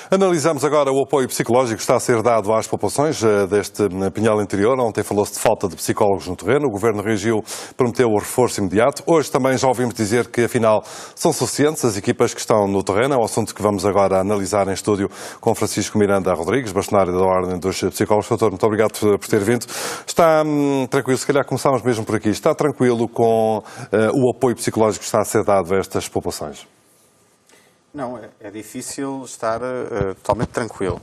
Analisamos agora o apoio psicológico que está a ser dado às populações deste Pinhal Interior. Ontem falou-se de falta de psicólogos no terreno. O Governo reagiu, prometeu o reforço imediato. Hoje também já ouvimos dizer que, afinal, são suficientes as equipas que estão no terreno. É um assunto que vamos agora analisar em estúdio com Francisco Miranda Rodrigues, bastonário da Ordem dos Psicólogos. Doutor, muito obrigado por ter vindo. Está tranquilo, se calhar começamos mesmo por aqui. Está tranquilo com o apoio psicológico que está a ser dado a estas populações? Não, é difícil estar totalmente tranquilo.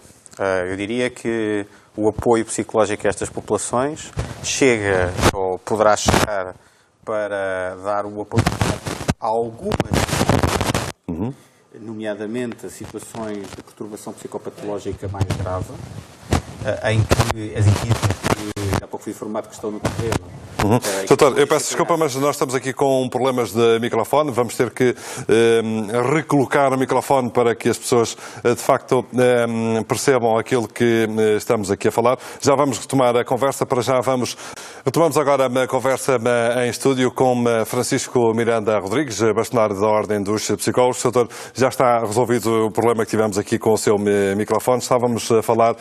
Eu diria que o apoio psicológico a estas populações chega, ou poderá chegar, para dar o apoio a algumas, nomeadamente a situações de perturbação psicopatológica mais grave, em que as equipes que há pouco fui informado que estão no terreno. Doutor, eu peço desculpa, mas nós estamos aqui com problemas de microfone. Vamos ter que recolocar o microfone para que as pessoas, de facto, percebam aquilo que estamos aqui a falar. Já vamos retomar a conversa. Para já retomamos agora a conversa em estúdio com Francisco Miranda Rodrigues, bastonário da Ordem dos Psicólogos. Doutor, já está resolvido o problema que tivemos aqui com o seu microfone. Estávamos a falar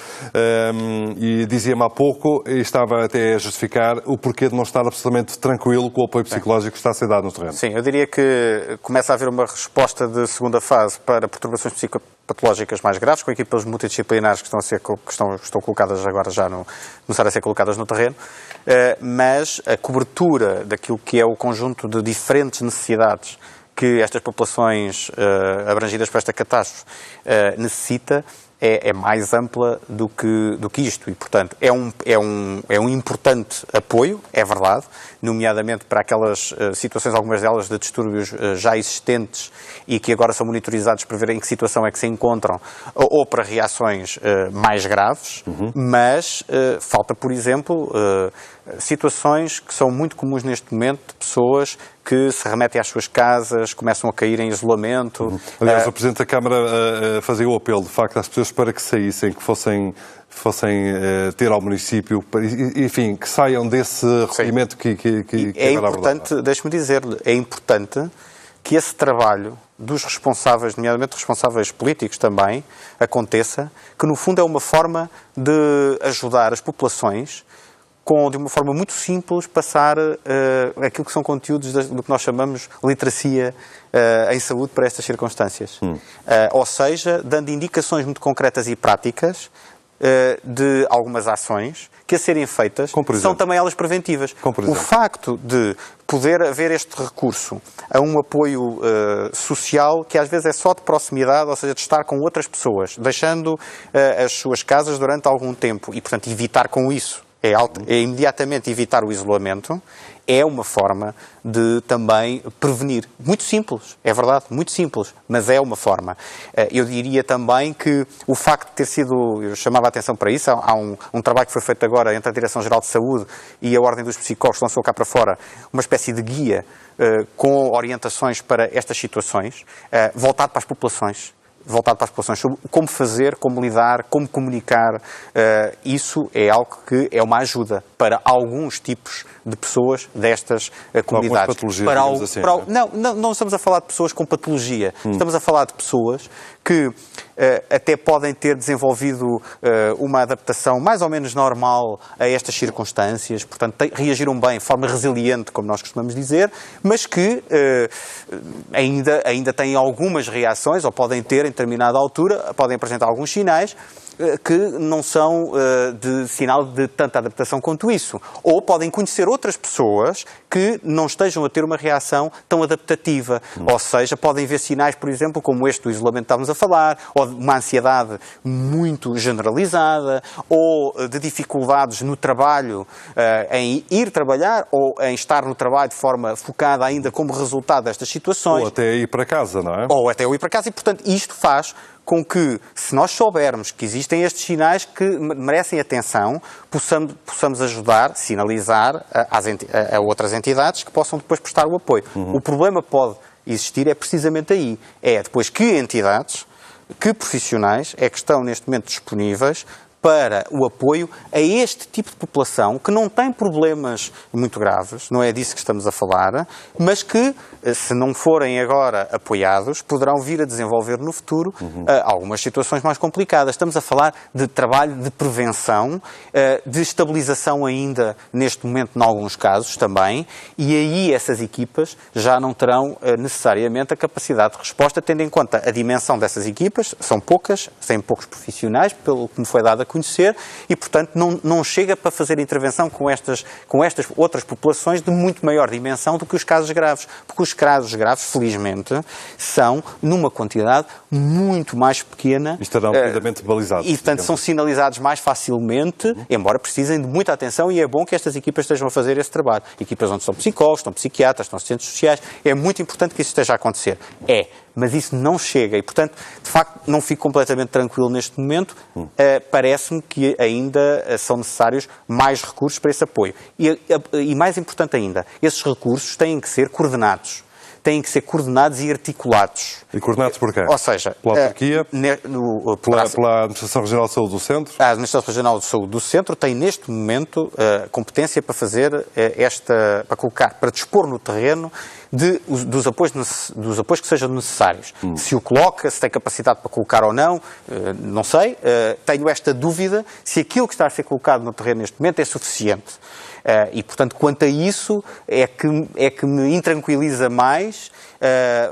e dizia-me há pouco, e estava até a justificar o porquê de não estar absolutamente tranquilo com o apoio psicológico que está a ser dado no terreno. Sim, eu diria que começa a haver uma resposta de segunda fase para perturbações psicopatológicas mais graves, com equipas multidisciplinares que estão colocadas agora já começar a ser colocadas no terreno, mas a cobertura daquilo que é o conjunto de diferentes necessidades que estas populações abrangidas por esta catástrofe necessita é mais ampla do que isto e, portanto, é um importante apoio, é verdade, nomeadamente para aquelas situações, algumas delas de distúrbios já existentes e que agora são monitorizados para ver em que situação é que se encontram, ou para reações mais graves, mas falta, por exemplo, situações que são muito comuns neste momento de pessoas que se remetem às suas casas, começam a cair em isolamento. Aliás, o Presidente da Câmara fazia o apelo, de facto, às pessoas para que saíssem, que fossem ter ao município, enfim, que saiam desse recolhimento que é importante, deixe-me dizer-lhe, é importante que esse trabalho dos responsáveis, nomeadamente responsáveis políticos também, aconteça, que no fundo é uma forma de ajudar as populações de uma forma muito simples, passar aquilo que são conteúdos do que nós chamamos literacia em saúde para estas circunstâncias. Ou seja, dando indicações muito concretas e práticas de algumas ações que a serem feitas são também elas preventivas. O facto de poder haver este recurso a um apoio social que às vezes é só de proximidade, ou seja, de estar com outras pessoas, deixando as suas casas durante algum tempo e, portanto, evitar com isso é imediatamente evitar o isolamento, é uma forma de também prevenir. Muito simples, é verdade, muito simples, mas é uma forma. Eu diria também que o facto de ter sido, eu chamava a atenção para isso, há um trabalho que foi feito agora entre a Direção-Geral de Saúde e a Ordem dos Psicólogos, que lançou cá para fora uma espécie de guia com orientações para estas situações, voltado para as populações. Sobre como fazer, como lidar, como comunicar. Isso é algo que é uma ajuda para alguns tipos de pessoas destas comunidades. Não estamos a falar de pessoas com patologia. Estamos a falar de pessoas que até podem ter desenvolvido uma adaptação mais ou menos normal a estas circunstâncias, portanto reagiram bem, de forma resiliente, como nós costumamos dizer, mas que ainda têm algumas reações, ou podem ter, em determinada altura, podem apresentar alguns sinais que não são de sinal de tanta adaptação quanto isso. Ou podem conhecer outras pessoas que não estejam a ter uma reação tão adaptativa. Ou seja, podem ver sinais, por exemplo, como este do isolamento que estávamos a falar, ou de uma ansiedade muito generalizada, ou de dificuldades no trabalho, em ir trabalhar, ou em estar no trabalho de forma focada ainda como resultado destas situações. Ou até ir para casa, não é? Ou até ir para casa, e portanto isto faz com que, se nós soubermos que existem estes sinais que merecem atenção, possamos ajudar, sinalizar a outras entidades que possam depois prestar o apoio. O problema pode existir precisamente aí. É depois que entidades, que profissionais é que estão neste momento disponíveis para o apoio a este tipo de população que não tem problemas muito graves, não é disso que estamos a falar, mas que, se não forem agora apoiados, poderão vir a desenvolver no futuro algumas situações mais complicadas. Estamos a falar de trabalho de prevenção, de estabilização ainda neste momento, em alguns casos também, e aí essas equipas já não terão necessariamente a capacidade de resposta, tendo em conta a dimensão dessas equipas, são poucas, têm poucos profissionais, pelo que me foi dado a conhecer, e portanto não chega para fazer intervenção com estas outras populações de muito maior dimensão do que os casos graves, porque os casos graves, felizmente, são numa quantidade muito mais pequena. E estarão devidamente balizados. E portanto são sinalizados mais facilmente, embora precisem de muita atenção, e é bom que estas equipas estejam a fazer esse trabalho. Equipas onde estão psicólogos, estão psiquiatras, estão assistentes sociais, é muito importante que isso esteja a acontecer. Mas isso não chega e, portanto, de facto, não fico completamente tranquilo neste momento. Parece-me que ainda são necessários mais recursos para esse apoio. E mais importante ainda, esses recursos têm que ser coordenados. Têm que ser coordenados e articulados. E coordenados por quem? Ou seja, pela autarquia, pela Administração Regional de Saúde do Centro? A Administração Regional de Saúde do Centro tem neste momento competência para fazer para dispor no terreno dos apoios que sejam necessários. Se o coloca, se tem capacidade para colocar ou não, não sei. Tenho esta dúvida se aquilo que está a ser colocado no terreno neste momento é suficiente. E, portanto, quanto a isso, é que me intranquiliza mais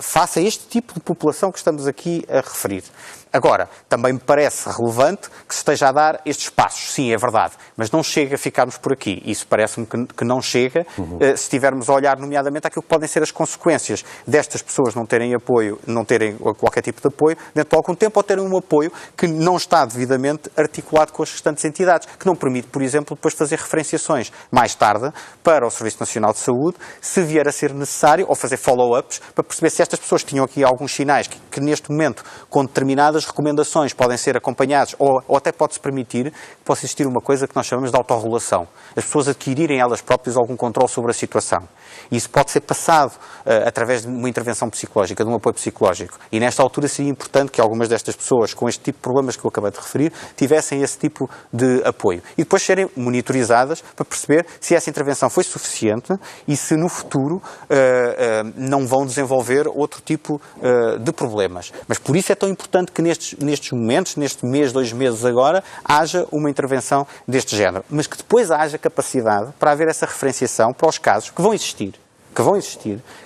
face a este tipo de população que estamos aqui a referir. Agora, também me parece relevante que se esteja a dar estes passos. Sim, é verdade, mas não chega a ficarmos por aqui. Isso parece-me que não chega, se estivermos a olhar nomeadamente àquilo que podem ser as consequências destas pessoas não terem apoio, não terem qualquer tipo de apoio dentro de algum tempo, ou terem um apoio que não está devidamente articulado com as restantes entidades, que não permite, por exemplo, depois fazer referenciações mais tarde para o Serviço Nacional de Saúde, se vier a ser necessário, ou fazer follow-ups, para perceber se estas pessoas tinham aqui alguns sinais que neste momento, com determinadas recomendações, podem ser acompanhados, ou até pode-se permitir que possa existir uma coisa que nós chamamos de autorregulação. As pessoas adquirirem elas próprias algum controle sobre a situação. E isso pode ser passado através de uma intervenção psicológica, de um apoio psicológico. E nesta altura seria importante que algumas destas pessoas, com este tipo de problemas que eu acabei de referir, tivessem esse tipo de apoio. E depois serem monitorizadas para perceber se essa intervenção foi suficiente e se no futuro não vão desenvolver outro tipo de problemas. Mas por isso é tão importante que nestes momentos, neste mês, 2 meses agora, haja uma intervenção deste género. Mas que depois haja capacidade para haver essa referenciação para os casos que vão existir,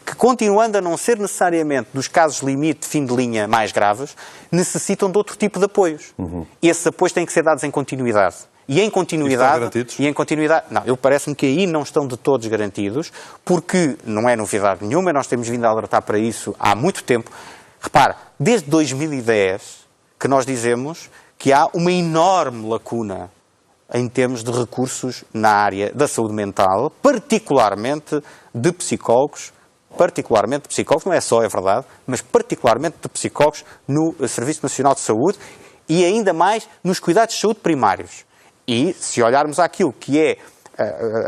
que continuando a não ser necessariamente dos casos limite, fim de linha mais graves, necessitam de outro tipo de apoios. E esses apoios têm que ser dados em continuidade. E em continuidade, não, parece-me que aí não estão de todos garantidos, porque não é novidade nenhuma, nós temos vindo a alertar para isso há muito tempo. Repara, desde 2010 que nós dizemos que há uma enorme lacuna em termos de recursos na área da saúde mental, particularmente de psicólogos, não é só, é verdade, mas particularmente de psicólogos no Serviço Nacional de Saúde e ainda mais nos cuidados de saúde primários. E se olharmos àquilo que é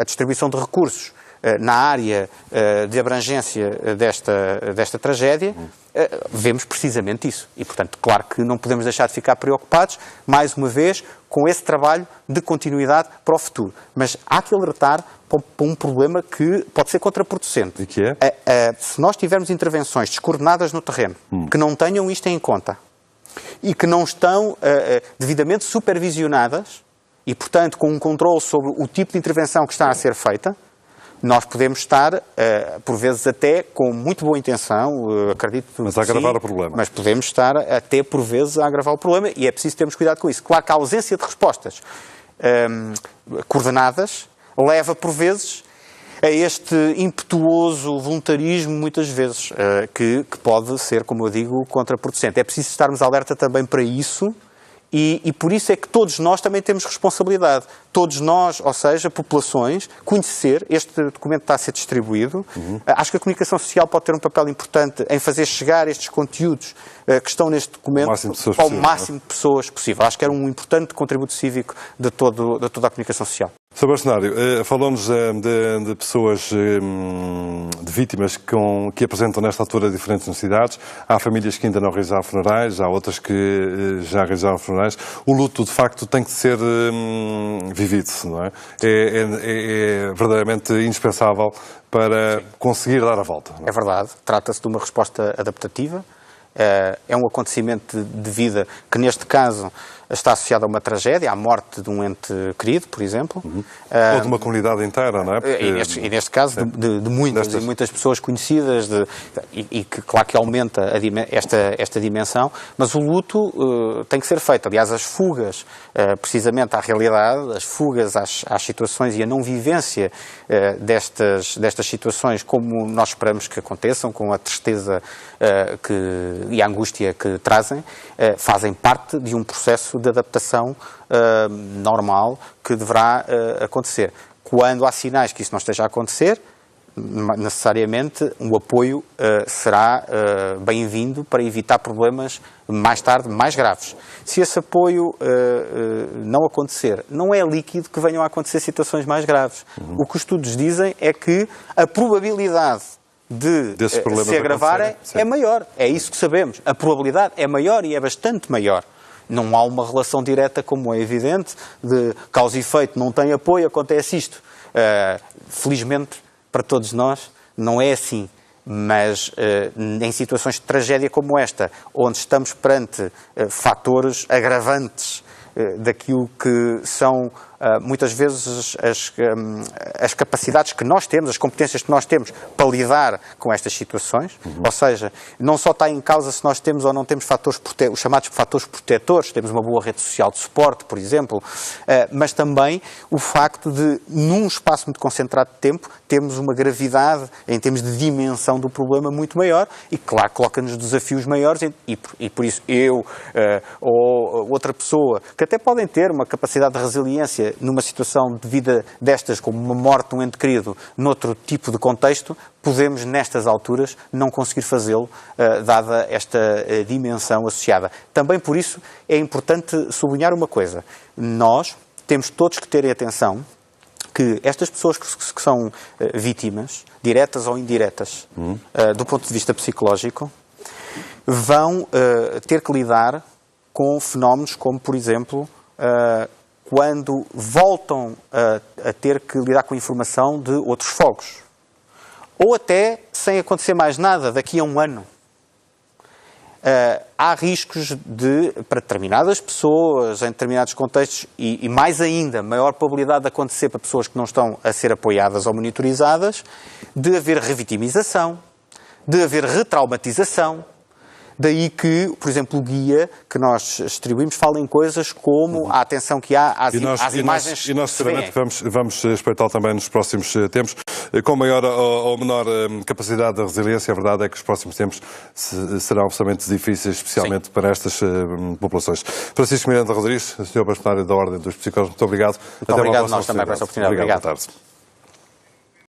a distribuição de recursos na área de abrangência desta tragédia, vemos precisamente isso. E, portanto, claro que não podemos deixar de ficar preocupados, mais uma vez, com esse trabalho de continuidade para o futuro. Mas há que alertar para um problema que pode ser contraproducente. E que é? Se nós tivermos intervenções descoordenadas no terreno, que não tenham isto em conta e que não estão devidamente supervisionadas e, portanto, com um controle sobre o tipo de intervenção que está a ser feita, nós podemos estar, por vezes até com muito boa intenção, acredito que mas a agravar o problema. Mas podemos estar até por vezes a agravar o problema e é preciso termos cuidado com isso. Claro que a ausência de respostas coordenadas leva por vezes a este impetuoso voluntarismo, muitas vezes, que pode ser, como eu digo, contraproducente. É preciso estarmos alerta também para isso. E por isso é que todos nós também temos responsabilidade. Todos nós, ou seja, populações, conhecer, este documento está a ser distribuído. Acho que a comunicação social pode ter um papel importante em fazer chegar estes conteúdos que estão neste documento ao máximo de pessoas possível. Acho que era um importante contributo cívico de toda a comunicação social. Sr. Bastonário, falou-nos de pessoas, de vítimas que apresentam nesta altura diferentes necessidades. Há famílias que ainda não realizaram funerais, há outras que já realizaram funerais. O luto, de facto, tem que ser vivido, não é? É verdadeiramente indispensável para conseguir dar a volta. Não é? É verdade, trata-se de uma resposta adaptativa. É um acontecimento de vida que, neste caso, está associado a uma tragédia, à morte de um ente querido, por exemplo. Ou de uma comunidade inteira, não é? Porque... E neste caso, de muitas pessoas conhecidas, e que, claro, que aumenta esta dimensão, mas o luto tem que ser feito. Aliás, as fugas, precisamente à realidade, as fugas às situações e a não vivência destas situações, como nós esperamos que aconteçam, com a tristeza e a angústia que trazem, fazem parte de um processo de adaptação normal que deverá acontecer. Quando há sinais que isso não esteja a acontecer, necessariamente um apoio será bem-vindo para evitar problemas mais tarde mais graves. Se esse apoio não acontecer, não é líquido que venham a acontecer situações mais graves. O que os estudos dizem é que a probabilidade de se agravarem é maior. É isso que sabemos. A probabilidade é maior e é bastante maior. Não há uma relação direta, como é evidente, de causa e efeito, não tem apoio, acontece isto. Felizmente, para todos nós, não é assim. Mas em situações de tragédia como esta, onde estamos perante fatores agravantes daquilo que são muitas vezes as capacidades que nós temos, as competências que nós temos para lidar com estas situações, ou seja, não só está em causa se nós temos ou não temos os chamados fatores protetores, temos uma boa rede social de suporte, por exemplo, mas também o facto de, num espaço muito concentrado de tempo, temos uma gravidade em termos de dimensão do problema muito maior e, claro, coloca-nos desafios maiores e por isso eu ou outra pessoa, que até podem ter uma capacidade de resiliência numa situação de vida destas, como uma morte de um ente querido, noutro tipo de contexto, podemos, nestas alturas, não conseguir fazê-lo, dada esta dimensão associada. Também por isso é importante sublinhar uma coisa. Nós temos todos que ter atenção que estas pessoas que são vítimas, diretas ou indiretas, do ponto de vista psicológico, vão ter que lidar com fenómenos como, por exemplo, quando voltam a ter que lidar com a informação de outros fogos. Ou até, sem acontecer mais nada, daqui a um ano. Há riscos para determinadas pessoas, em determinados contextos, e mais ainda, maior probabilidade de acontecer para pessoas que não estão a ser apoiadas ou monitorizadas, de haver revitimização, de haver retraumatização. Daí que, por exemplo, o guia que nós distribuímos fala em coisas como a atenção que há às imagens. E nós, seguramente, vamos espreitá-lo também nos próximos tempos. Com maior ou menor capacidade de resiliência, a verdade é que os próximos tempos serão absolutamente difíceis, especialmente para estas populações. Francisco Miranda Rodrigues, Sr. Bastonário da Ordem dos Psicólogos, muito obrigado. Muito obrigado, nós também, por essa oportunidade. Obrigado. Boa tarde.